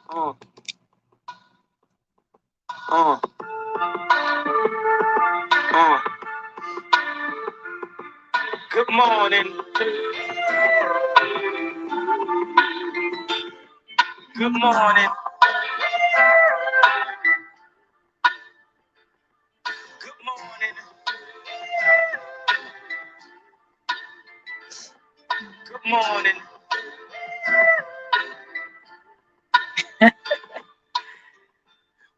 Uh, uh, uh. Good morning. Good morning. Good morning. Good morning.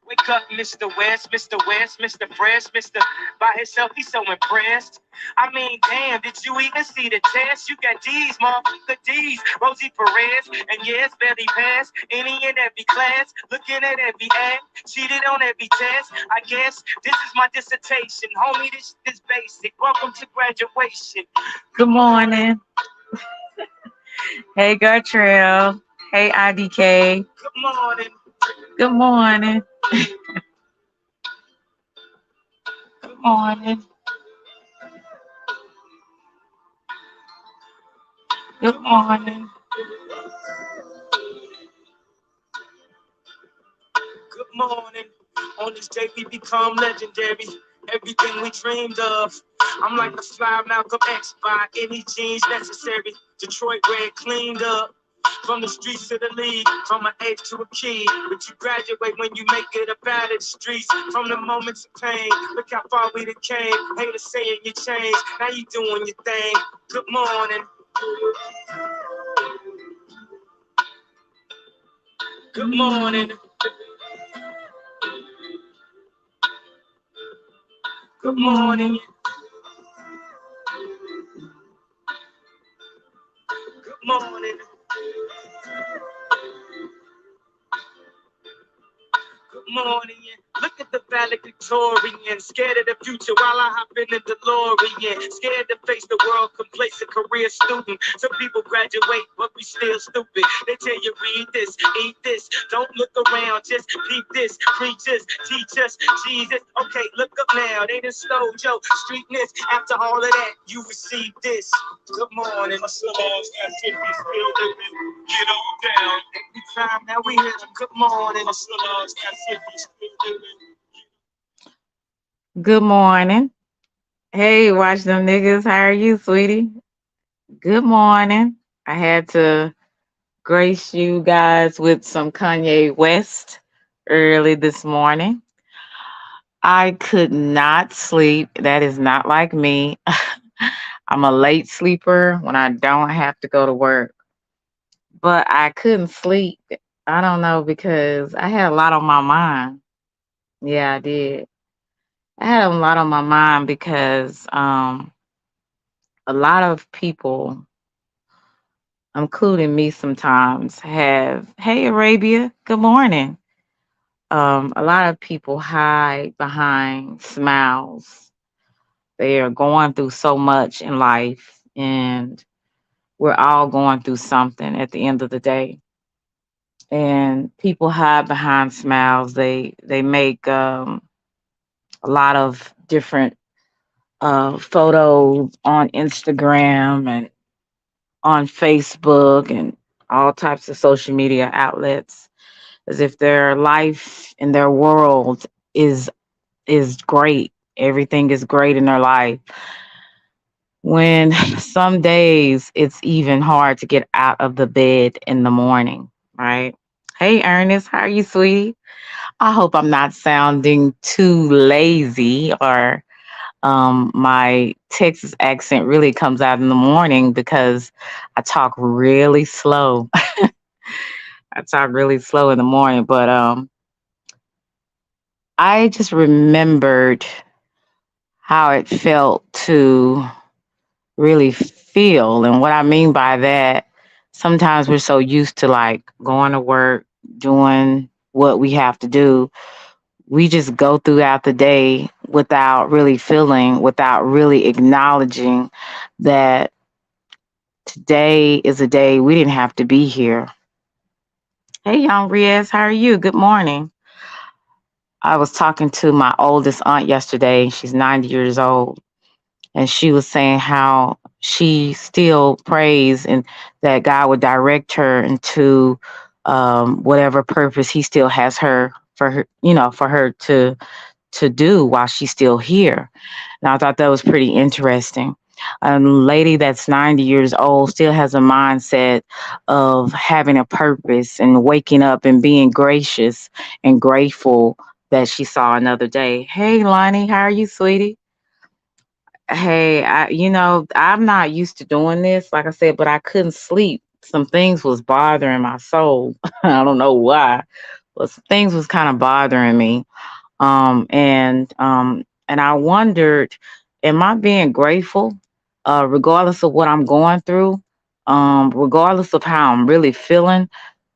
Wake up, Mr. West, Mr. West, Mr. Fresh, Mr. By himself, he's so impressed. I mean, damn, did you even see the test? You got D's, motherfucker D's. Rosie Perez, and yes, barely passed. Any and every class, looking at every ad, cheated on every test. I guess this is my dissertation. Homie, this is basic. Welcome to graduation. Good morning. Hey, Gertrude. Hey, IDK. Good morning. Good morning. Good morning. Good morning. Good morning. On this day we become legendary. Everything we dreamed of. I'm like the fly Malcolm X by any genes necessary. Detroit red cleaned up. From the streets to the league, from an eighth to a key. But you graduate when you make it up out of the streets. From the moments of pain, look how far we done came. Haters saying you changed, now you doing your thing. Good morning. Good morning. Good morning. Good morning. Good morning. Look at the valedictorian, scared of the future while I hop in the DeLorean. Scared to face the world, complacent career student. Some people graduate, but we still stupid. They tell you read this, eat this, don't look around, just peep this. Preach us, teach us, Jesus. Okay, look up now. They done stole your streetness. After all of that, you receive this. Good morning. Hustle laws, activities, still living. Get on down. Every time now we hear them. Good morning. Hustle laws, activities, still living. Good morning. Hey, watch them niggas. How are you, sweetie? Good morning. I had to grace you guys with some Kanye West early this morning. I could not sleep. That is not like me. I'm a late sleeper when I don't have to go to work. But I couldn't sleep. I don't know because I had a lot on my mind. Yeah, I did. I had a lot on my mind because a lot of people, including me sometimes, have, hey, Arabia, good morning. A lot of people hide behind smiles. They are going through so much in life, and we're all going through something at the end of the day. And people hide behind smiles. They make a lot of different photos on Instagram and on Facebook and all types of social media outlets as if their life and their world is great. Everything is great in their life. When some days it's even hard to get out of the bed in the morning, right? Hey Ernest, how are you, sweetie? I hope I'm not sounding too lazy or my Texas accent really comes out in the morning because I talk really slow. I talk really slow in the morning, but I just remembered how it felt to really feel. And what I mean by that, sometimes we're so used to like going to work, doing what we have to do. We just go throughout the day without really feeling, without really acknowledging that today is a day we didn't have to be here. Hey, young Riaz, how are you? Good morning. I was talking to my oldest aunt yesterday. She's 90 years old. And she was saying how she still prays and that God would direct her into whatever purpose he still has her for her, for her to do while she's still here. And I thought that was pretty interesting. A lady that's 90 years old still has a mindset of having a purpose and waking up and being gracious and grateful that she saw another day. Hey, Lonnie, how are you, sweetie? Hey, I'm not used to doing this, like I said, but I couldn't sleep. Some things was bothering my soul. I don't know why, but some things was kind of bothering me. And I wondered, am I being grateful, regardless of what I'm going through, regardless of how I'm really feeling,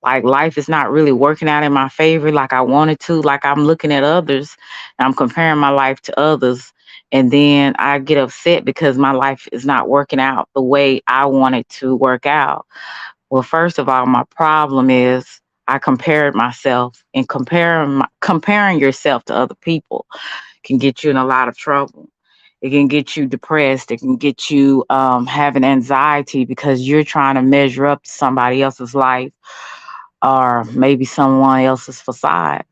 like life is not really working out in my favor like I wanted to, like I'm looking at others and I'm comparing my life to others. And then I get upset because my life is not working out the way I want it to work out. Well, first of all, my problem is I compared myself, and comparing yourself to other people can get you in a lot of trouble. It can get you depressed. It can get you having anxiety because you're trying to measure up to somebody else's life or maybe someone else's facade.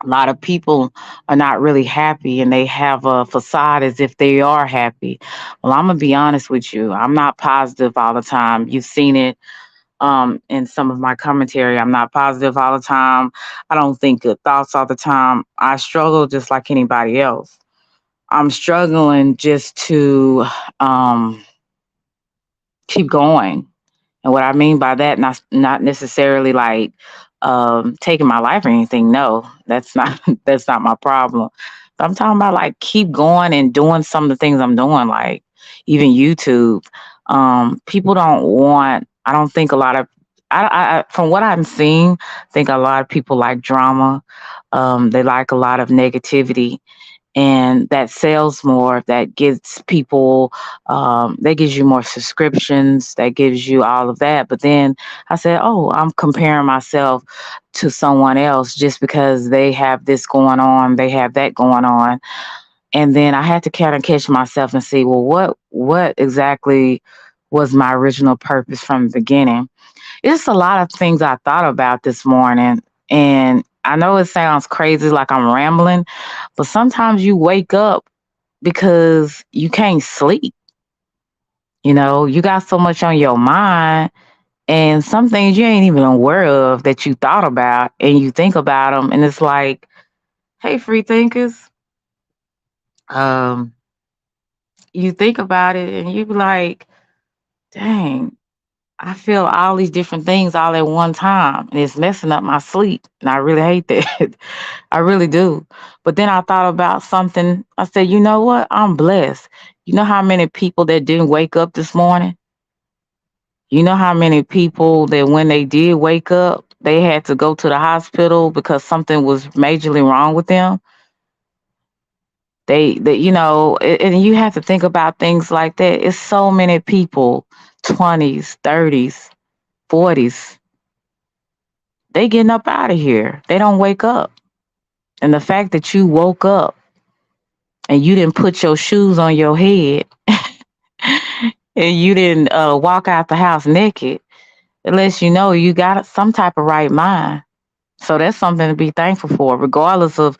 A lot of people are not really happy and they have a facade as if they are happy. Well, I'm going to be honest with you. I'm not positive all the time. You've seen it in some of my commentary. I'm not positive all the time. I don't think good thoughts all the time. I struggle just like anybody else. I'm struggling just to um, keep going. And what I mean by that, not necessarily like taking my life or anything. No, that's not that's not my problem. But I'm talking about like keep going and doing some of the things I'm doing, like even YouTube. People don't want. I don't think a lot of. From what I'm seeing, I think a lot of people like drama. They like a lot of negativity, and that sells more, that gives people that gives you more subscriptions, that gives you all of that. But then I said, oh, I'm comparing myself to someone else just because they have this going on, they have that going on. And then I had to kind of catch myself and see, well, what exactly was my original purpose from the beginning. It's a lot of things I thought about this morning, and I know it sounds crazy like I'm rambling, but sometimes you wake up because you can't sleep. You got so much on your mind, and some things you ain't even aware of that you thought about, and you think about them, and it's like, hey, free thinkers, um, you think about it, and you be like, dang, I feel all these different things all at one time, and it's messing up my sleep, and I really hate that. I really do. But then I thought about something. I said, you know what? I'm blessed. You know how many people that didn't wake up this morning? You know how many people that when they did wake up, they had to go to the hospital because something was majorly wrong with them? And you have to think about things like that. It's so many people, 20s, 30s, 40s, they getting up out of here. They don't wake up. And the fact that you woke up and you didn't put your shoes on your head and you didn't walk out the house naked, it lets you know you got some type of right mind. So that's something to be thankful for, regardless of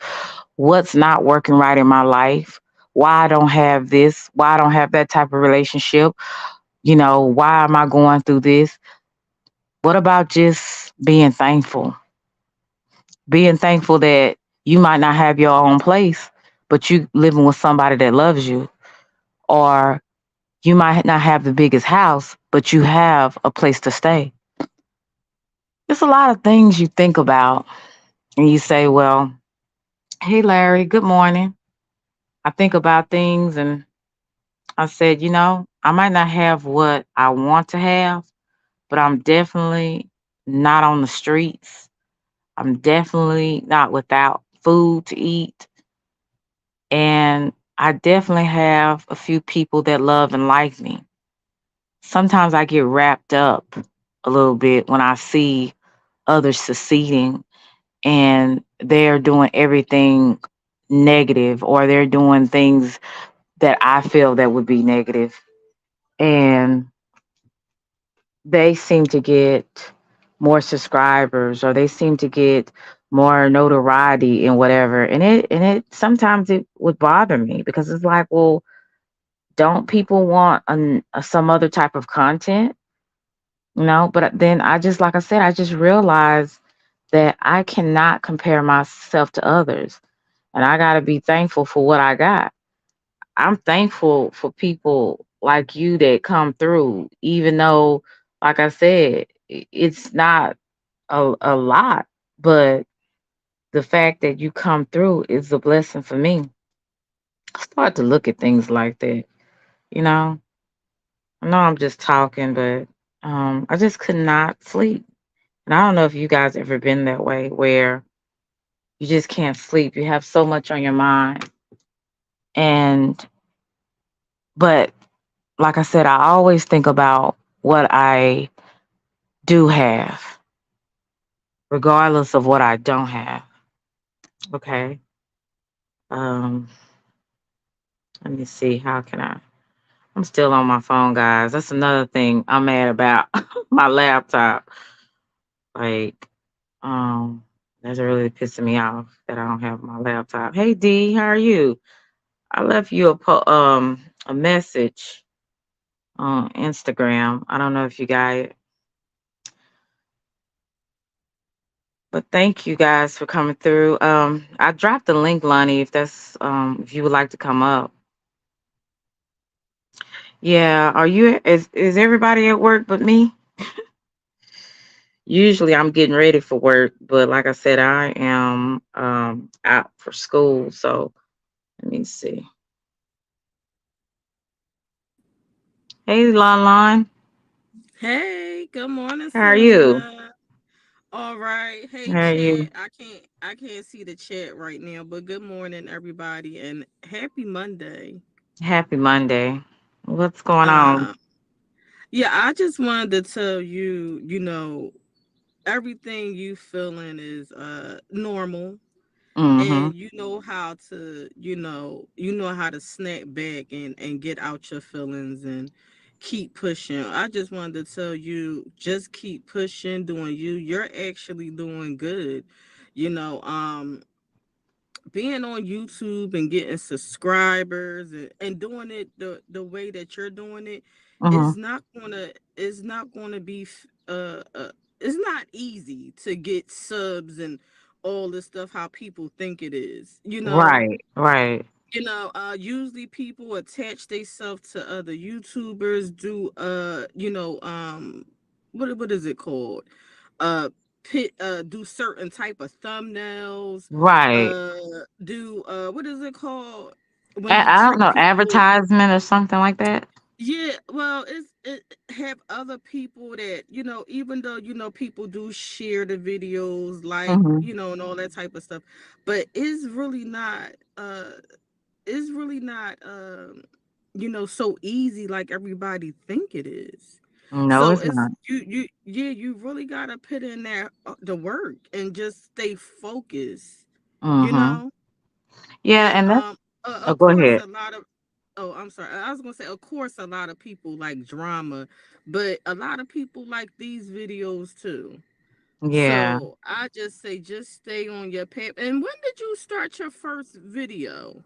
what's not working right in my life, why I don't have this, why I don't have that type of relationship, why am I going through this? What about just being thankful? Being thankful that you might not have your own place, but you living with somebody that loves you. Or you might not have the biggest house, but you have a place to stay. There's a lot of things you think about and you say, well, hey, Larry, good morning. I think about things and I said, I might not have what I want to have, but I'm definitely not on the streets. I'm definitely not without food to eat. And I definitely have a few people that love and like me. Sometimes I get wrapped up a little bit when I see others succeeding and they're doing everything negative, or they're doing things that I feel that would be negative. And they seem to get more subscribers, or they seem to get more notoriety and whatever. And it sometimes it would bother me because it's like, well, don't people want some other type of content? But then I just, like I said, I just realized that I cannot compare myself to others, and I got to be thankful for what I got. I'm thankful for people like you that come through, even though, like I said, it's not a lot, but the fact that you come through is a blessing for me. I start to look at things like that. You know, I know I'm just talking, but I just could not sleep. And I don't know if you guys ever been that way where you just can't sleep. You have so much on your mind. And, but like I said, I always think about what I do have, regardless of what I don't have. Okay. Um, Let me see. How can I? I'm still on my phone, guys. That's another thing I'm mad about. My laptop. Like, um, that's really pissing me off that I don't have my laptop. Hey D, how are you? I left you a message on Instagram. I don't know if you got it, but thank you guys for coming through. I dropped the link, Lonnie, if that's if you would like to come up. Yeah, is everybody at work but me? Usually I'm getting ready for work, but like I said, I am out for school. So let me see. Hey Lon Lon, Hey, good morning, how are you? Selena. All right. How Hey, are you? chat. I can't see the chat right now, but good morning, everybody, and happy Monday. Happy Monday. What's going on? Uh yeah, I just wanted to tell you, everything you feeling is normal, Mm-hmm. and you know how to snap back and get out your feelings and keep pushing. I just wanted to tell you, just keep pushing, doing you. You're actually doing good. you know um Being on YouTube and getting subscribers and doing it the way that you're doing it Mm-hmm. is not gonna be it's not easy to get subs and all this stuff how people think it is. Right, right. Usually people attach themselves to other YouTubers, do what is it called? Do certain type of thumbnails, Right. do what is it called when you I don't trick know, people. advertisement or something like that. Yeah, well, it have other people that even though people do share the videos, like, Mm-hmm. and all that type of stuff, but it's really not so easy like everybody think it is. No, So it's it's not. you really gotta put in there the work and just stay focused, you Mm-hmm. know Yeah, and and that's oh, of go course ahead. a lot of oh, I'm sorry, I was gonna say, of course a lot of people like drama, but a lot of people like these videos too. Yeah. So I just say, just stay on your path. And when did you start your first video?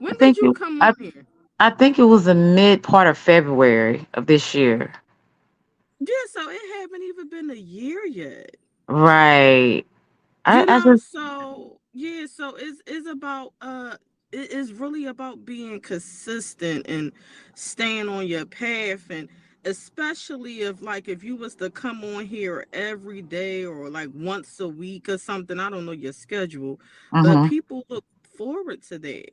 I When did think you it come I on here? I think it was the mid part of February of this year. Yeah, so it haven't even been a year yet. Right. I just So yeah, so it's about it is really about being consistent and staying on your path, and especially if you was to come on here every day or like once a week or something. I don't know your schedule, but mhm. people look forward to that.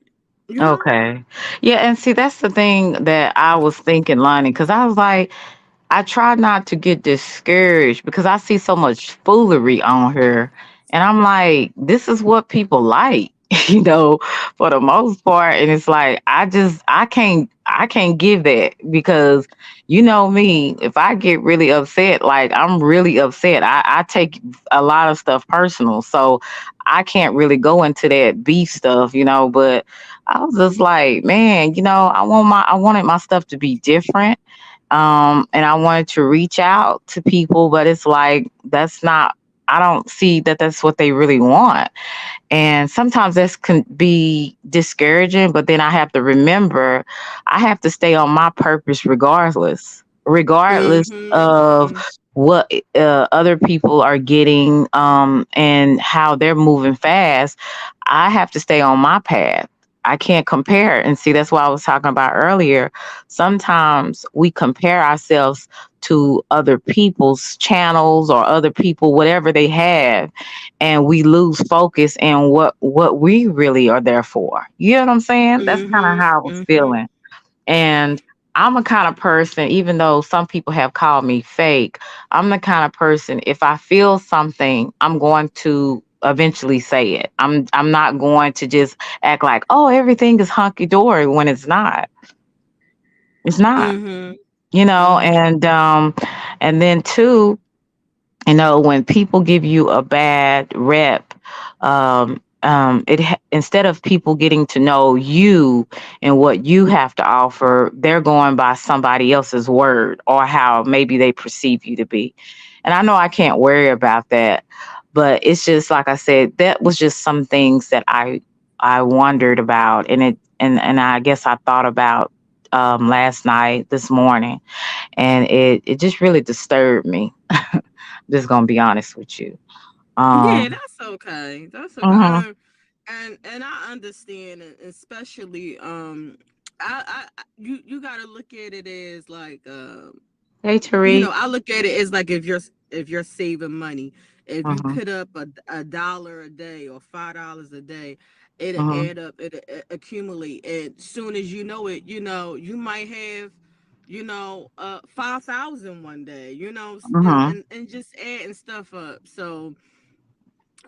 You know? Okay. Yeah, and see that's the thing that I was thinking, Lonnie, because I was like, I try not to get discouraged because I see so much foolery on here. And I'm like, this is what people like, for the most part. And it's like, I can't give that because you know me, if I get really upset, like I'm really upset. I take a lot of stuff personal. So I can't really go into that beef stuff, but I was just like, man, I wanted my stuff to be different, And I wanted to reach out to people, but it's like that's not. I don't see that that's what they really want. And sometimes this can be discouraging, but then I have to remember I have to stay on my purpose regardless of Mm-hmm. what other people are getting, and how they're moving fast. I have to stay on my path. I can't compare. And see, that's what I was talking about earlier. Sometimes we compare ourselves to other people's channels or other people, whatever they have, and we lose focus in what we really are there for. You know what I'm saying? That's kind of Mm-hmm. how I was Mm-hmm. feeling. And I'm a kind of person, even though some people have called me fake, I'm the kind of person, if I feel something, I'm going to eventually say it. I'm not going to just act like, oh, everything is hunky dory when it's not. It's not, Mm-hmm. you know, Mm-hmm. and then too, when people give you a bad rep, instead of people getting to know you and what you have to offer, they're going by somebody else's word or how maybe they perceive you to be. And I know I can't worry about that, but it's just like I said, that was just some things that I wondered about, and I guess I thought about last night, this morning, and it just really disturbed me. Just gonna be honest with you. Yeah, Um, that's okay. That's okay. mhm. And I understand, and especially you got to look at it as like Hey, Tariq. I look at it as like if you're saving money, if you Mhm, put up a dollar a day or $5 a day, it'll mhm, add up, it'll accumulate, and soon as you know it, you might have 5,000 one day, mhm. and just adding stuff up. So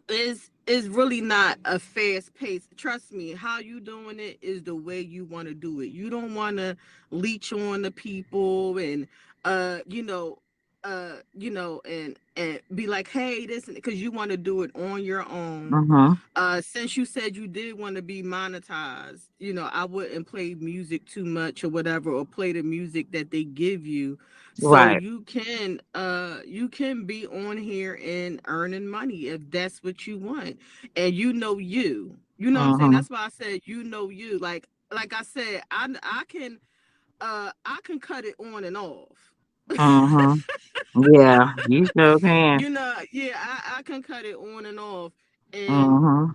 is really not a fast pace. Trust me, how you doing it is the way you want to do it. You don't want to leech on the people and you know and be like, hey, this, because you want to do it on your own. Mhm. Since you said you did want to be monetized, I wouldn't play music too much or whatever, or play the music that they give you, so Right. you can be on here and earning money if that's what you want. And you know what I'm saying. Mhm. That's why I said, you, like I said, I can cut it on and off. Mhm. Yeah, you sure can. Yeah, I can cut it on and off. And Mhm.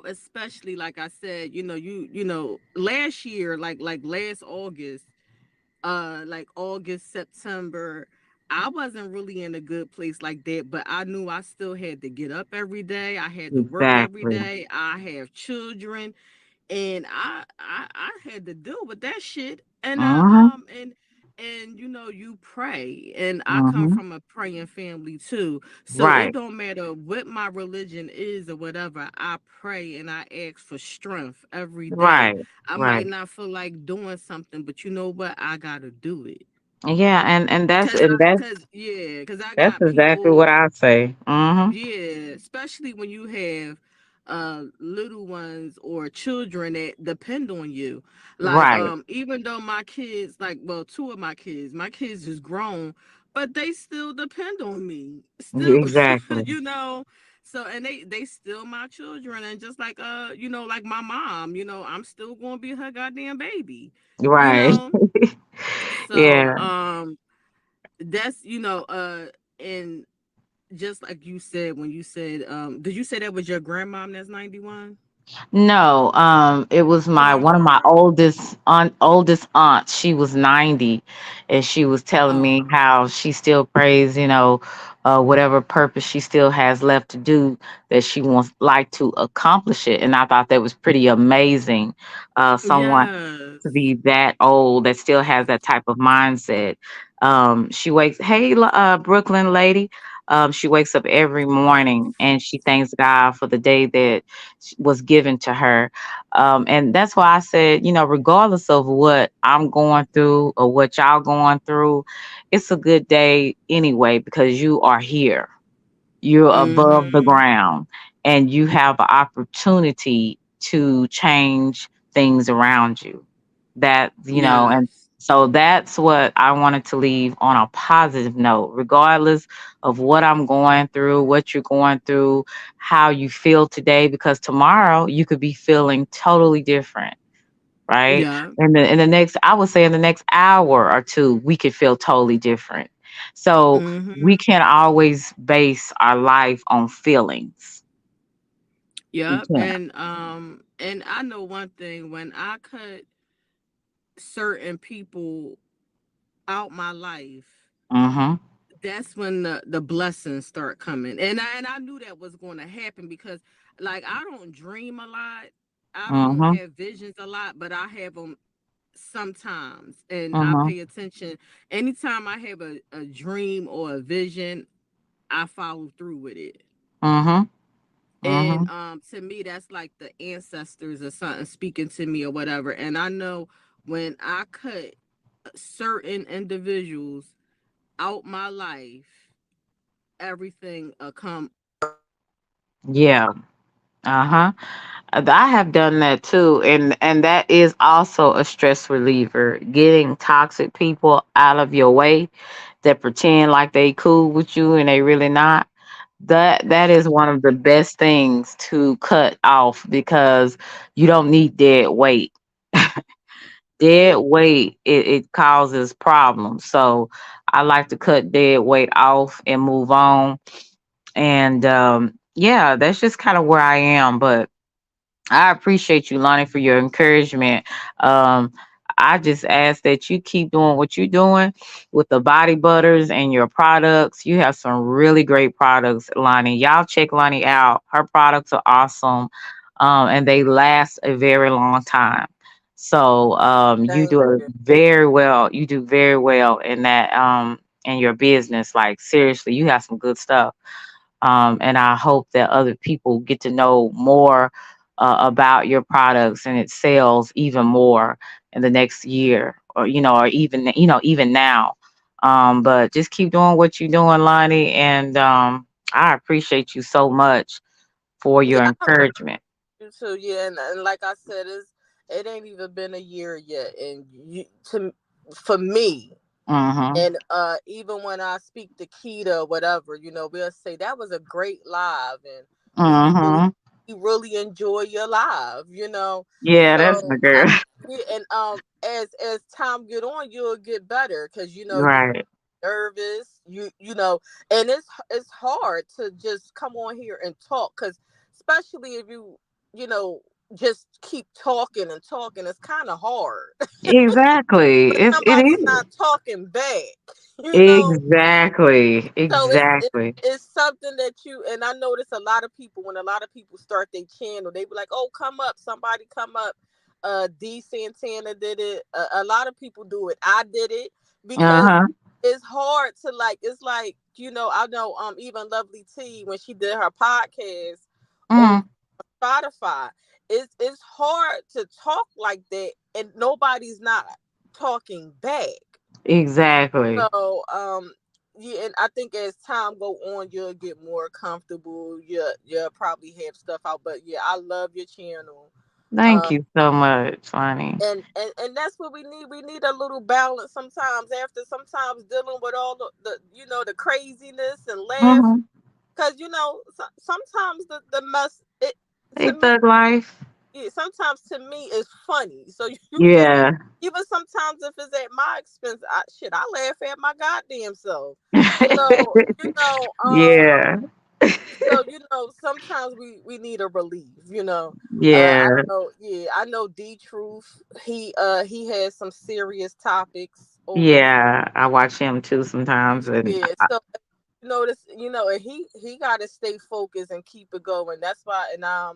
especially like I said, last year, like last August, like August, September, I wasn't really in a good place like that, but I knew I still had to get up every day. I had to work every Exactly. day. I have children, and I had to deal with that shit. And Mhm. you pray, and I come Mhm. from a praying family too, so it Right. don't matter what my religion is or whatever. I pray and I ask for strength every day. Right. I Right. might not feel like doing something, but you know what, I gotta do it. Yeah, and that's Cause and I, that's cause yeah, cause I that's got exactly what people. I say. Mhm. Yeah, especially when you have little ones or children that depend on you. Like Right. even though my kids, like, well, two of my kids is grown, but they still depend on me. Still, Exactly. you know. So, and they still my children, and just like like my mom, I'm still gonna be her goddamn baby. You Right. know. So Yeah. that's and just like you said, when you said, did you say that was your grandmom that's 91? No, it was Oh, my I'm one of my sorry. oldest aunts. She was 90, and she was telling Oh, me how she still prays, whatever purpose she still has left to do, that she wants like to accomplish it. And I thought that was pretty amazing. Someone to yes. be that old that still has that type of mindset. She wakes, hey, Brooklyn lady. She wakes up every morning and she thanks God for the day that was given to her. And that's why I said, regardless of what I'm going through or what y'all going through, it's a good day anyway because you are here. You're above the Mm-hmm. ground and you have an opportunity to change things around you. And Yes. So that's what I wanted to leave on a positive note, regardless of what I'm going through, what you're going through, how you feel today, because tomorrow you could be feeling totally different, right? Yeah. In the next, I would say in the next hour or two, we could feel totally different. So Mm-hmm. we can't always base our life on feelings. We Yep. can't. And I know one thing, when I cut certain people out my life, Mm-hmm. that's when the blessings start coming. And I knew that was going to happen because, like, I don't dream a lot. I don't Mm-hmm. have visions a lot, but I have them sometimes, and I Mm-hmm. pay attention. Anytime I have a dream or a vision, I follow through with it. Mm-hmm. And Mm-hmm. to me, that's like the ancestors or something speaking to me or whatever. And I know when I cut certain individuals out my life, everything come. Yeah. Uh-huh. I have done that too, and that is also a stress reliever. Getting toxic people out of your way that pretend like they cool with you and they really not. That is one of the best things to cut off because you don't need dead weight. Dead weight, it causes problems. So I like to cut dead weight off and move on. And yeah, that's just kind of where I am. But I appreciate you, Lonnie, for your encouragement. Um, I just ask that you keep doing what you're doing with the body butters and your products. You have some really great products, Lonnie. Y'all check Lonnie out. Her products are awesome, and they last a very long time. So you Thank do a you. very well. You do very well in that in your business. Like seriously, you have some good stuff, and I hope that other people get to know more about your products and its sales even more in the next year, or or even even now. But just keep doing what you're doing, Lonnie, and I appreciate you so much for Yeah, your I encouragement. do too. Yeah, and like I said, it ain't even been a year yet, and to for me. Mhm. And even when I speak to Keita or whatever, we'll say that was a great live, and Mhm. we really enjoy your live. Yeah, that's So my girl. yeah, and as time get on, you'll get better because you Right. nervous, and it's hard to just come on here and talk because especially if you know just keep talking and talking, it's kind of hard. Exactly. It Somebody's is. not talking back, you know. Exactly. So it's Exactly. it's something that and I notice a lot of people, when a lot of people start their channel, they be like, "Oh, come up, somebody come up." D Santana did it. A lot of people do it. I did it because Uh-huh. it's hard to like. It's like I know even Lovely T, when she did her podcast on Mhm. Spotify, it's hard to talk like that and nobody's not talking back. Exactly. So, yeah, and I think as time go on, you'll get more comfortable. You'll probably have stuff out, but yeah, I love your channel. Thank Um, you so much, Lonnie. and that's what we need. We need a little balance sometimes. After sometimes dealing with all the the craziness and laugh, Mhm. because sometimes the mess Hey, to me, Thug Life. yeah, sometimes to me is funny. So you can, Yeah. even sometimes if it's at my expense, I laugh at my goddamn self. You know, Yeah. so sometimes we need a relief. I Yeah. know, yeah, I know D Truth. He has some serious topics over there. Yeah. I watch him too sometimes, and Yeah, so notice, and he got to stay focused and keep it going. That's why, and I've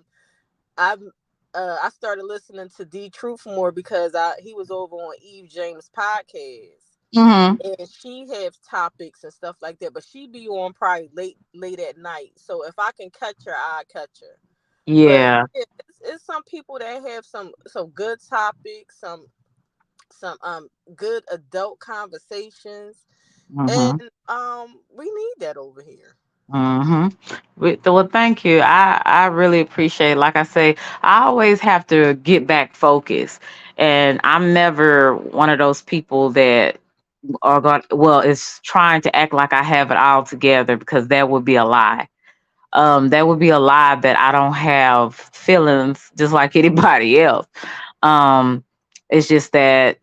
I started listening to D Truth more because he was over on Eve James podcast, mhm. and she has topics and stuff like that, but she be on probably late at night. So if I can catch her, I catch her. But Yeah. yeah, it's some people that have some good topics, some good adult conversations, and Mhm. we need that over here. Well, thank you. I really appreciate it. Like I say, I always have to get back focused, and I'm never one of those people that are going. Well, is trying to act like I have it all together, because that would be a lie. That would be a lie that I don't have feelings just like anybody else. Um, it's just that,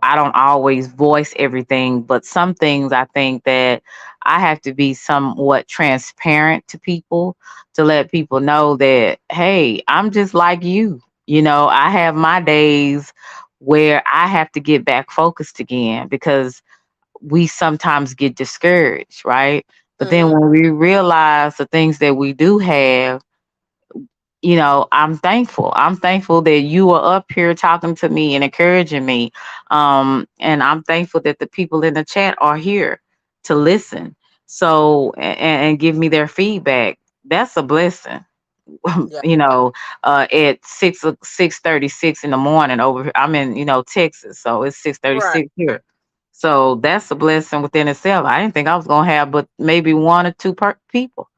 I don't always voice everything, but some things I think that I have to be somewhat transparent to people, to let people know that, hey, I'm just like you. I have my days where I have to get back focused again, because we sometimes get discouraged, right? But then Mm-hmm. when we realize the things that we do have, I'm thankful. I'm thankful that you are up here talking to me and encouraging me. And I'm thankful that the people in the chat are here to listen. So, and give me their feedback. That's a blessing. Yeah. you know, at 6:36 in the morning over here. I'm in, Texas, so it's six thirty Right. six here. So that's a blessing within itself. I didn't think I was gonna have but maybe one or two people,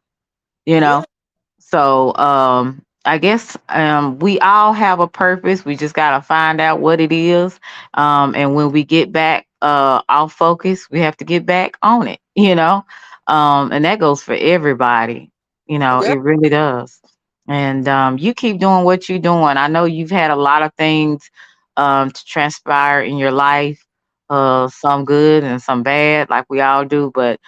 you Yeah. know. So I guess we all have a purpose. We just gotta find out what it is. And when we get back off focus, we have to get back on it, And that goes for everybody. Yeah. It really does. And you keep doing what you're doing. I know you've had a lot of things to transpire in your life, some good and some bad, like we all do, but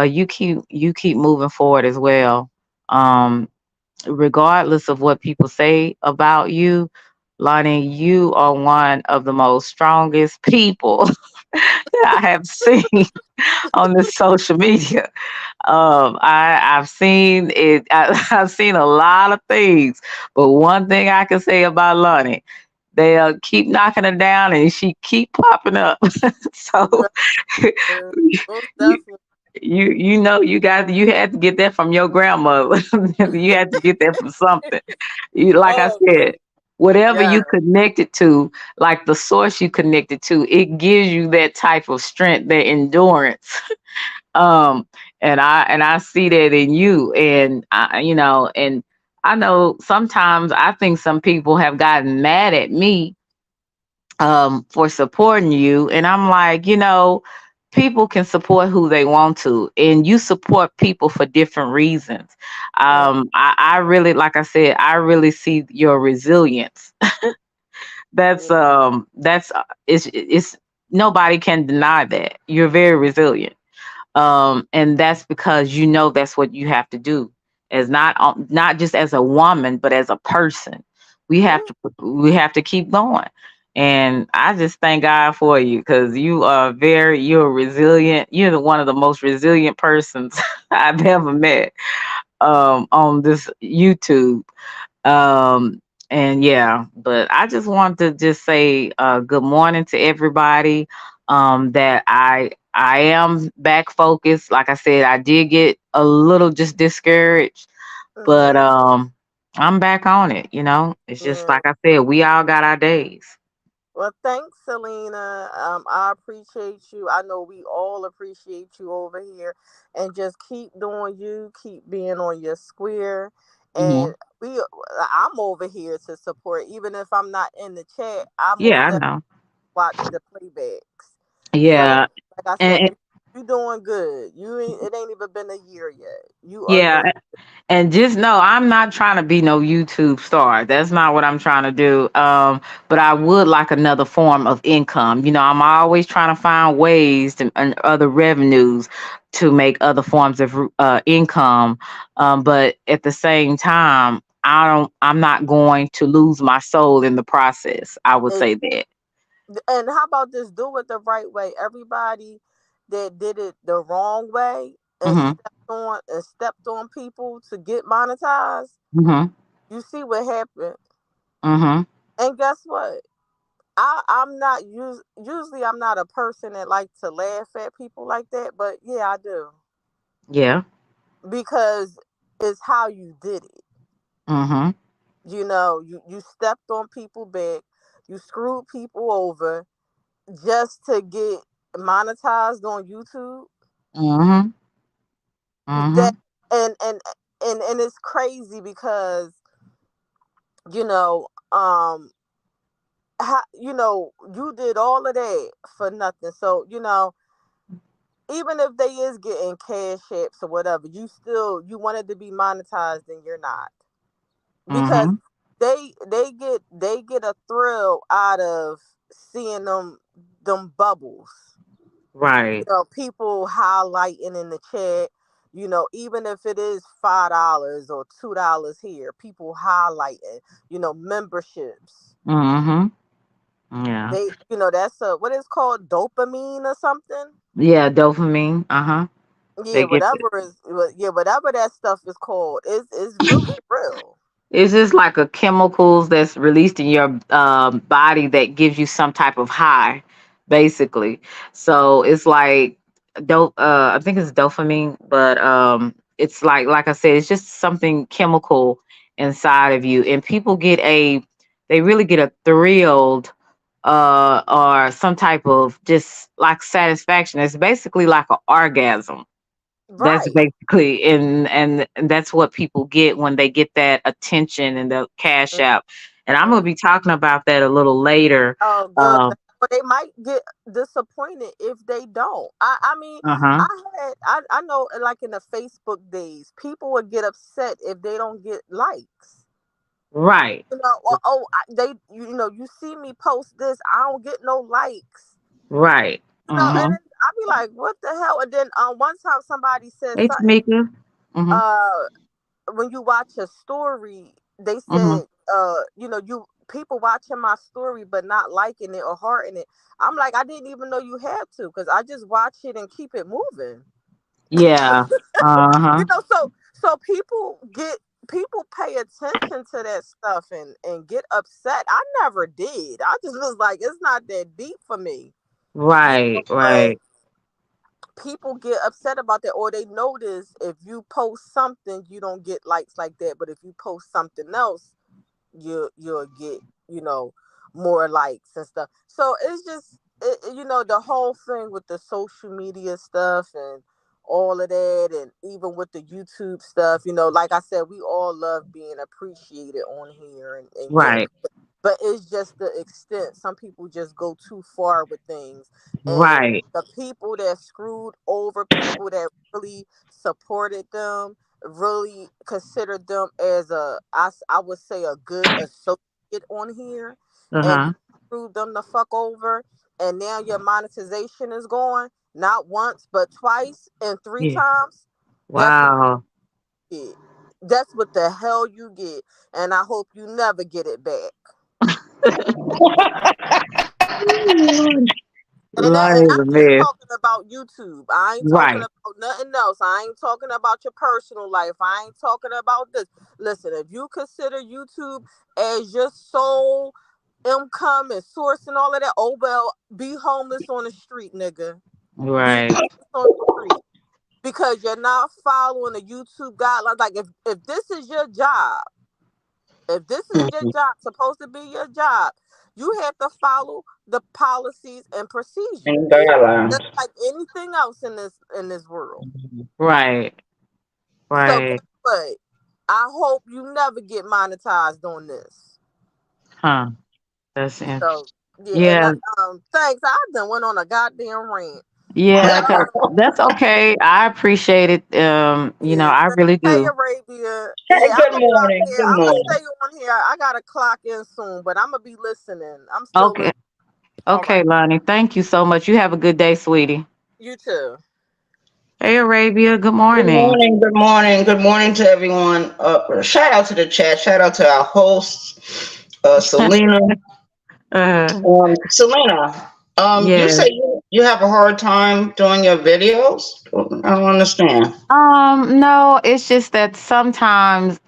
you keep moving forward as well. Um, Regardless of what people say about you, Lonnie, you are one of the most strongest people that I have seen on this social media. I've seen it. I've seen a lot of things, but one thing I can say about Lonnie, they'll keep knocking her down, and she keep popping up. So Right. Most you, definitely. you had to get that from your grandmother. You had to get that from something. Like I Oh said, whatever yeah. you connected to, like the source you connected to, it gives you that type of strength, that endurance. um and I see that in you, and I know sometimes I think some people have gotten mad at me for supporting you, and I'm like, people can support who they want to, and you support people for different reasons. Mm, I really, like I said, I really see your resilience. yeah. It's nobody can deny that you're very resilient. And that's because that's what you have to do, as not just as a woman, but as a person. we have Yeah. to we have to keep going. And I just thank God for you, because you're resilient. You're one of the most resilient persons I've ever met on this YouTube. And yeah, but I just want to just say good morning to everybody. That I am back focused. Like I said, I did get a little just discouraged, but Mm-hmm. I'm back on it. It's just Yeah. like I said, we all got our days. Well, thanks, Selena. I appreciate you. I know we all appreciate you over here, and just keep doing you. Keep being on your square, Hmm. and we. I'm over here to support, even if I'm not in the chat. I Yeah, most I definitely know. watch the playbacks. So, Yeah, like I said, and you doing good. It ain't even been a year yet. You are yeah. doing. And just know, I'm not trying to be no YouTube star. That's not what I'm trying to do. But I would like another form of income. I'm always trying to find ways and other revenues to make other forms of income. But at the same time, I'm not going to lose my soul in the process. I would say that. And how about this? Do it the right way. Everybody that did it the wrong way and Hmm. stepped on people to get monetized, Hmm. you see what happened. Hmm. And guess what? I'm not usually I'm not a person that like to laugh at people like that, but yeah, I do. Yeah. Because it's how you did it. Hmm. You stepped on people back, you screwed people over just to get monetized on YouTube. Hmm. That Hmm. and and and it's crazy because you know you did all of that for nothing. So even if they is getting cash apps or whatever, you wanted to be monetized and you're not, because Mm-hmm. they get a thrill out of seeing them bubbles. Right. People highlighting in the chat. Even if it is $5 or $2 here, people highlighting. Memberships. Mm-hmm. Yeah. That's what is called dopamine or something. Yeah, dopamine. Uh-huh. Yeah, They get it. whatever that stuff is called, is really real. It's just like a chemicals that's released in your body that gives you some type of high, basically. So it's like I think it's dopamine, but it's like I said, it's just something chemical inside of you, and people they really get a thrilled or some type of just like satisfaction. It's basically like an orgasm. That's Right. basically and that's what people get when they get that attention and the cash app. And I'm gonna Mhm. be talking about that a little later. Oh, good. Um, But they might get disappointed if they don't. I mean, uh-huh. I know, like in the Facebook days, people would get upset if they don't get likes. Right. You see me post this, I don't get no likes. Right. And Uh-huh. then I be like, what the hell? And then one time somebody said Hey something. Tamika. Mm-hmm. Uh, when you watch a story, they Mm-hmm. said, you people watching my story but not liking it or hearting it. I'm like, I didn't even know you had to, because I just watch it and keep it moving. Yeah. Uh-huh. So people pay attention to that stuff and get upset. I never did. I just was like, it's not that deep for me. Right, But right, people get upset about that, or they notice if you post something you don't get likes like that, but if you post something else, you'll get you know more likes and stuff. So it's just the whole thing with the social media stuff and all of that, and even with the YouTube stuff. Like I said, we all love being appreciated on here and getting, right, but it's just the extent. Some people just go too far with things, and right, the people that screwed over people that really supported them, really considered them as I would say a good associate on here, and you uh-huh. screwed them the fuck over, and now your monetization is gone, not once but twice and three Yeah. times. That's what Wow. you get. That's what the hell you get, and I hope you never get it back. And Lord is a I'm just mess. talking about YouTube. I ain't talking Right. about nothing else. I ain't talking about your personal life. I ain't talking about this. Listen, if you consider YouTube as your sole income and source and all of that, oh well, be homeless on the street, nigga. Be Right. homeless on the street, because you're not following the YouTube guidelines. Like, if this is your job, if this is your job, supposed to be your job, you have to follow the policies and And procedures, guidelines. just like anything else in this world. Right. So guess Right. what? I hope you never get monetized on this. Huh. That's So interesting. yeah, and Yeah. thanks. I done went on a goddamn rant, but Yeah, that's okay. I appreciate it. yeah. I really Hey do. Arabia, Hey, yeah, I'm good gonna drop morning. here. Good I'm gonna morning. stay on here. I gotta clock in soon, but I'm gonna be listening. I'm still Okay. listening. All Okay, right, Lonnie. Thank you so much. You have a good day, sweetie. you too. Hey, Arabia. Good Good morning. morning. Good morning. Good morning to everyone. Shout out to the chat. Shout out to our hosts, Selena. Selena, you Yeah. say you have a hard time doing your videos? I don't understand. No, it's just that sometimes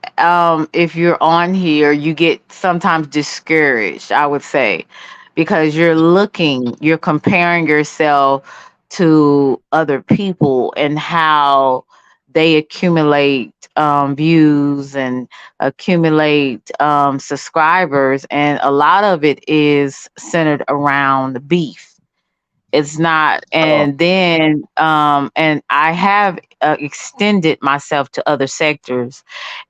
if you're on here, you get sometimes discouraged, I would say, because you're comparing yourself to other people and how they accumulate views and accumulate subscribers, and a lot of it is centered around beef. It's not. Oh, And then and I have extended myself to other sectors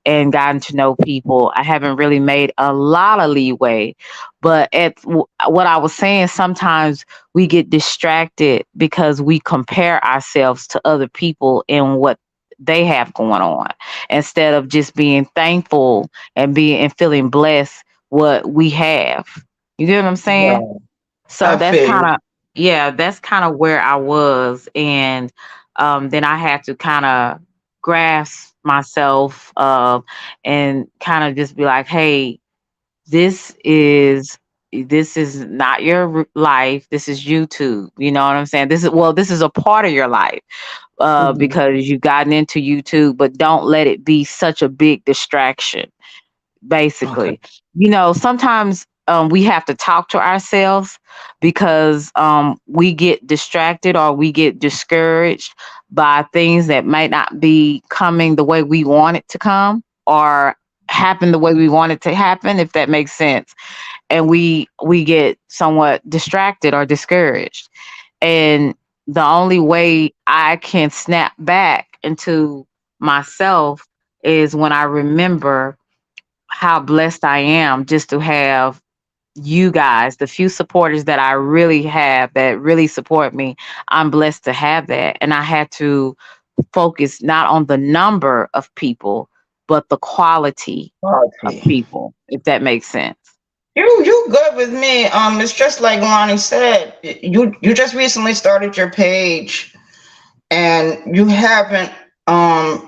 and gotten to know people. I haven't really made a lot of leeway, but what I was saying, sometimes we get distracted because we compare ourselves to other people and what they have going on, instead of just being thankful and being and feeling blessed what we have. You get what I'm saying? right. So I that's feel kind you. of, yeah, that's kind of where I was. And then I had to kind of grasp myself and kind of just be like, hey, this is this is not your life. This is YouTube. You know what I'm saying? This is a part of your life Hmm. because you've gotten into YouTube, but don't let it be such a big distraction, Okay. basically. Sometimes we have to talk to ourselves because we get distracted or we get discouraged by things that might not be coming the way we want it to come, or happen the way we want it to happen, if that makes sense. And we get somewhat distracted or discouraged. And the only way I can snap back into myself is when I remember how blessed I am just to have you guys, the few supporters that I really have that really support me. I'm blessed to have that. And I had to focus not on the number of people, but the quality of Okay. people, if that makes sense. You good with me. It's just like Lonnie said. You just recently started your page, and you haven't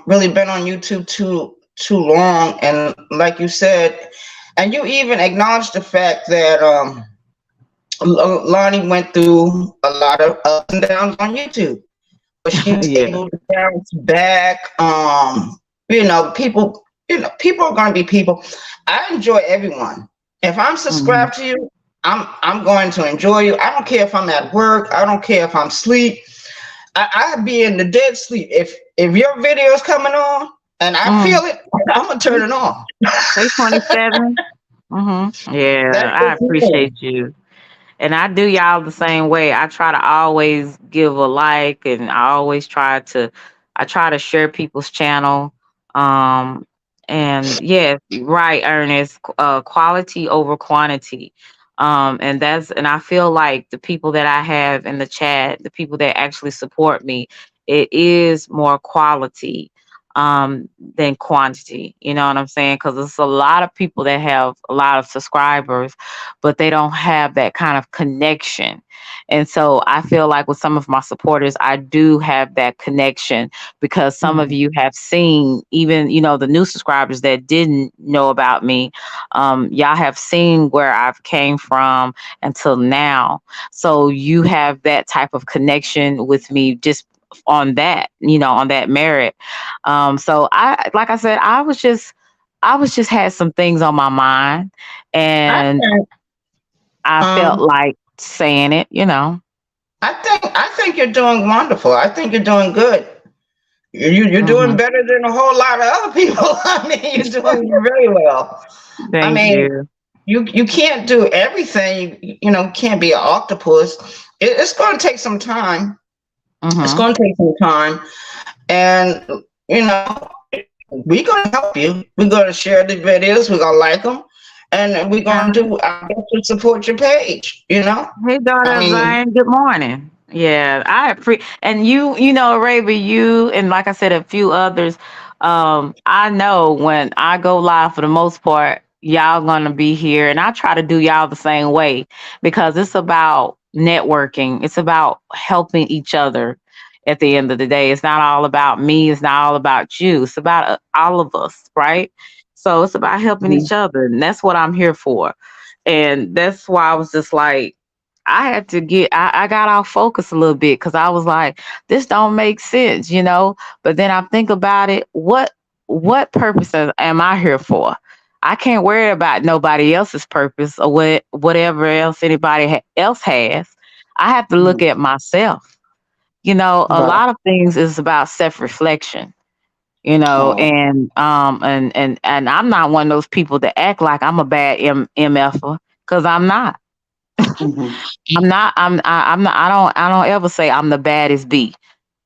really been on YouTube too long. And like you said, and you even acknowledged the fact that Lonnie went through a lot of ups and downs on YouTube, but she was Yeah. able to bounce back. People, people are going to be people. I enjoy everyone. If I'm Mhm. subscribed to you, I'm going to enjoy you. I don't care if I'm at work. I don't care if I'm asleep. I be in the dead sleep. If your video is coming on and I feel Mm. it, I'm gonna turn it on. Hey, 27. Yeah, That's I just me. appreciate you. And I do y'all the same way. I try to always give a like, and I try to share people's channel. Um and yes, right, Ernest, quality over quantity. And I feel like the people that I have in the chat, the people that actually support me, it is more quality than quantity. You know what I'm saying? Because there's a lot of people that have a lot of subscribers, but they don't have that kind of connection. And so I feel like with some of my supporters, I do have that connection, because some of Mhm. you have seen, even, the new subscribers that didn't know about me, y'all have seen where I've came from until now. So you have that type of connection with me just on that merit. So like I said, I was just had some things on my mind, I and think I felt um like saying it. I think you're doing wonderful. I think you're doing good. You're doing Hmm. better than a whole lot of other people. I mean, you're doing very well. I Thank mean, you. you can't do everything. You can't be an octopus. It's going to take some time. It's Hmm. going to take some time, and you know, we're going to help you. We're going to share the videos. We're going to like them, and we're going to do our best to support your page. Hey, I daughter mean, Zion. Good morning. Yeah, I appreciate, and Raven, you and like I said, a few others. I know when I go live, for the most part, y'all gonna be here, and I try to do y'all the same way, because it's about networking. It's about helping each other. At the end of the day, it's not all about me. It's not all about you. It's about all of us, right? So it's about helping each other, and that's what I'm here for. And that's why I was just like, I got off focus a little bit, because I was like, this don't make sense. But then I think about it, what purpose am I here for? I can't worry about nobody else's purpose, or whatever else anybody else has. I have to look at myself. A right. lot of things is about self-reflection. Oh, And I'm not one of those people that act like I'm a bad mf'er, because I'm not. Mhm. I don't ever say I'm the baddest bee.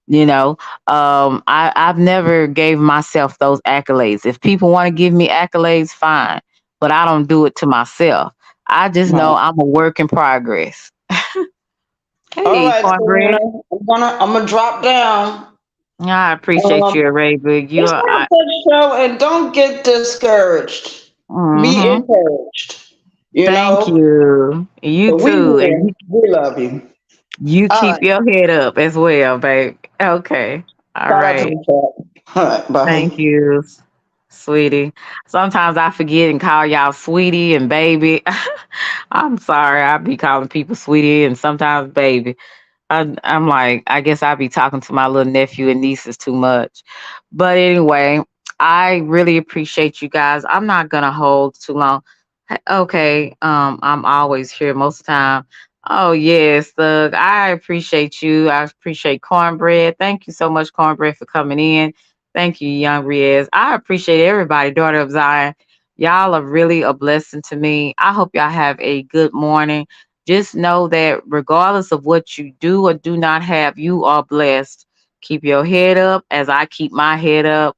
You know, I've never gave myself those accolades. If people want to give me accolades, fine, but I don't do it to myself. I just know Right. I'm a work in progress. All Hey, right, cornbread. Serena. I'm gonna drop down. I appreciate Um, you, Arabic. it's You're, been a good show, and don't get discouraged. Be mm-hmm. encouraged. You Thank know, you. You but we too, here. and We love you. you All right. keep your head up as well, babe. Okay. All Shout out to right. the chat. All right. Thank Bye. you, sweetie. Sometimes I forget and call y'all sweetie and baby. I'm sorry. I be calling people sweetie and sometimes baby. I'm like, I guess I be talking to my little nephew and nieces too much. But anyway, I really appreciate you guys. I'm not gonna hold too long. Okay, I'm always here most of the time. Oh yes, Thug. I appreciate you. I appreciate Cornbread. Thank you so much, Cornbread, for coming in. Thank you, Young Riez. I appreciate everybody, Daughter of Zion. Y'all are really a blessing to me. I hope y'all have a good morning. Just know that regardless of what you do or do not have, you are blessed. Keep your head up as I keep my head up.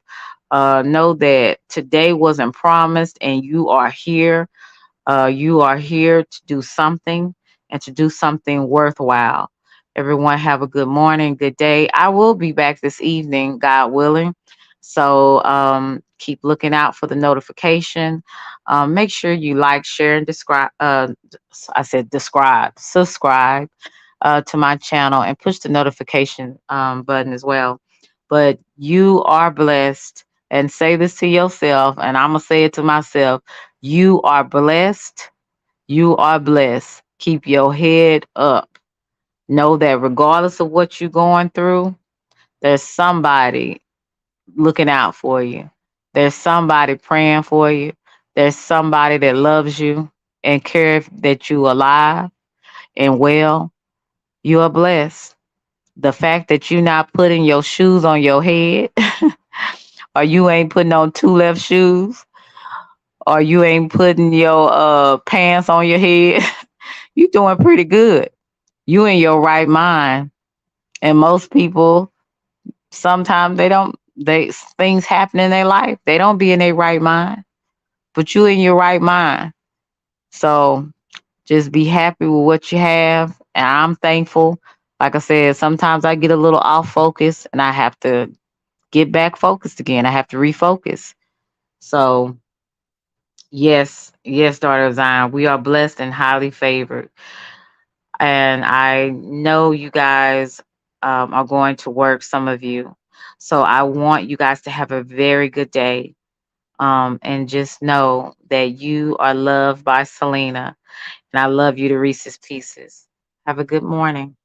Know that today wasn't promised and you are here. You are here to do something and to do something worthwhile. Everyone have a good morning, good day. I will be back this evening, God willing. So keep looking out for the notification. Make sure you like, share, and describe. I said subscribe to my channel and push the notification button as well. But you are blessed, and say this to yourself, and I'm gonna say it to myself. You are blessed. You are blessed. Keep your head up. Know that regardless of what you're going through, there's somebody looking out for you. There's somebody praying for you. There's somebody that loves you and cares that you alive and well. You are blessed. The fact that you're not putting your shoes on your head, or you ain't putting on two left shoes, or you ain't putting your pants on your head, you doing pretty good. You in your right mind. And most people sometimes they things happen in their life. They don't be in their right mind. But you in your right mind. So just be happy with what you have. And I'm thankful. Like I said, sometimes I get a little off focus and I have to get back focused again. I have to refocus. So yes, daughter of Zion, we are blessed and highly favored. And I know you guys are going to work, some of you. So I want you guys to have a very good day. And just know that you are loved by Selena. And I love you to Reese's Pieces. Have a good morning.